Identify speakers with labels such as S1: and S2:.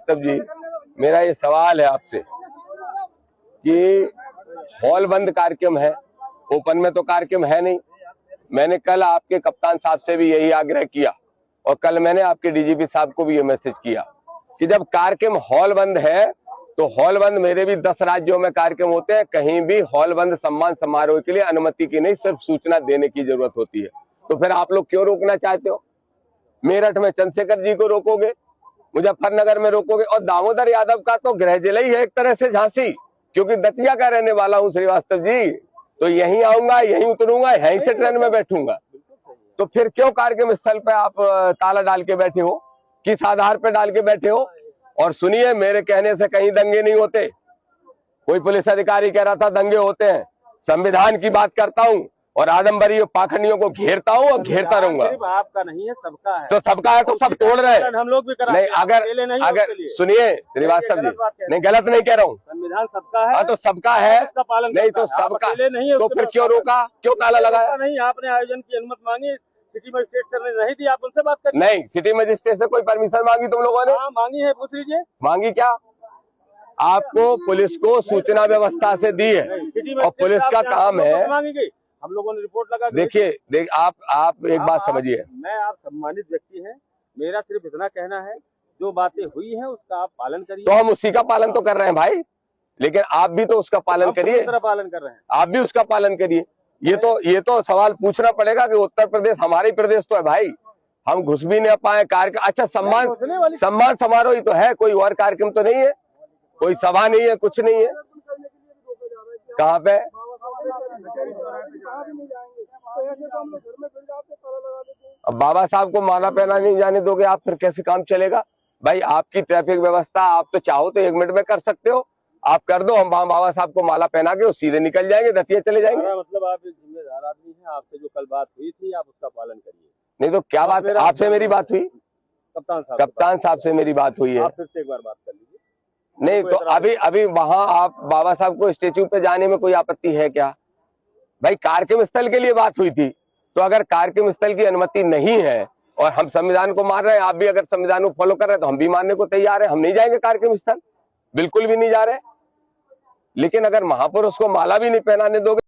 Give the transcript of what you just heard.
S1: श्रीवास्तव जी, मेरा ये सवाल है आपसे कि हॉल बंद कार्यक्रम है, ओपन में तो कार्यक्रम है नहीं। मैंने कल आपके कप्तान साहब से भी यही आग्रह किया और कल मैंने आपके डीजीपी साहब को भी ये मैसेज किया कि जब कार्यक्रम हॉल बंद है तो हॉल बंद, मेरे भी 10 राज्यों में कार्यक्रम होते हैं, कहीं भी हॉल बंद सम्मान समारोह के लिए अनुमति की नहीं, सिर्फ सूचना देने की जरूरत होती है। तो फिर आप लोग क्यों रोकना चाहते हो? मेरठ में चंद्रशेखर जी को रोकोगे, मुजफ्फरनगर में रोकोगे, और दामोदर यादव का तो गृह जिला ही है एक तरह से झांसी, क्योंकि दतिया का रहने वाला हूं श्रीवास्तव जी, तो यहीं आऊंगा, यहीं उतरूंगा, यहीं से ट्रेन में बैठूंगा। तो फिर क्यों कार्यक्रम स्थल पे आप ताला डाल के बैठे हो, किस आधार पे डाल के बैठे हो? और सुनिए, मेरे कहने से कहीं दंगे नहीं होते। कोई पुलिस अधिकारी कह रहा था दंगे होते हैं। संविधान की बात करता हूं और आडम्बरी पाखंडियों को घेरता हूं और घेरता रहूंगा।
S2: आपका नहीं है, सबका है।
S1: तो सबका है तो सब तोड़ रहे हैं।
S2: हम लोग भी करा
S1: नहीं, अगर सुनिए श्रीवास्तव जी, नहीं गलत नहीं कह रहा हूँ,
S2: संविधान सबका है।
S1: हाँ तो सबका है,
S2: उसका पालन
S1: नहीं तो सबका नहीं, तो फिर क्यों रोका, क्यों ताला लगाया?
S2: नहीं, आपने आयोजन की अनुमति मांगी, सिटी मजिस्ट्रेट सर ने नहीं दी, आप उनसे बात करिए।
S1: नहीं, सिटी मजिस्ट्रेट से कोई परमिशन मांगी तुम लोगों ने?
S2: मांगी है, पूछ लीजिए।
S1: मांगी क्या? आपको पुलिस को सूचना व्यवस्था से दी है और पुलिस का काम है।
S2: हम लोगों ने रिपोर्ट लगा।
S1: देखिए आप एक बात समझिए,
S2: मैं, आप सम्मानित व्यक्ति हैं, मेरा सिर्फ इतना कहना है, जो बातें हुई हैं उसका आप पालन करिए।
S1: तो हम उसी का पालन तो कर रहे हैं भाई, लेकिन आप भी तो उसका पालन करिए।
S2: पालन कर रहे हैं, आप
S1: भी उसका पालन करिए। ये तो सवाल पूछना पड़ेगा कि उत्तर प्रदेश हमारी प्रदेश तो है भाई, हम घुस भी नहीं पाए कार्यक्रम। अच्छा, सम्मान समारोह ही तो है, कोई और कार्यक्रम तो नहीं है, कोई सभा नहीं है, कुछ नहीं है। कहाँ पे? अब बाबा साहब को माला पहना नहीं जाने दोगे आप, फिर कैसे काम चलेगा भाई? आपकी ट्रैफिक व्यवस्था आप तो चाहो तो 1 मिनट में कर सकते हो, आप कर दो, हम बाबा साहब को माला पहना के सीधे निकल जाएंगे, दतिया चले जाएंगे।
S2: मतलब आप एक जिम्मेदार आदमी हैं, आपसे जो कल बात हुई थी आप उसका पालन करिए।
S1: नहीं तो क्या बात है? आपसे मेरी बात हुई? कप्तान साहब से मेरी बात हुई है।
S2: आप फिर से एक बार बात कर लीजिए।
S1: नहीं तो अभी वहां आप बाबा साहब को स्टेच्यू पे जाने में कोई आपत्ति है क्या भाई? कार्यक्रम स्थल के लिए बात हुई थी, तो अगर कार्यक्रम स्थल की अनुमति नहीं है और हम संविधान को मान रहे हैं, आप भी अगर संविधान को फॉलो कर रहे हैं तो हम भी मानने को तैयार है। हम नहीं जाएंगे कार्यक्रम स्थल, बिल्कुल भी नहीं जा रहे। लेकिन अगर महापुरुष को माला भी नहीं पहनाने दोगे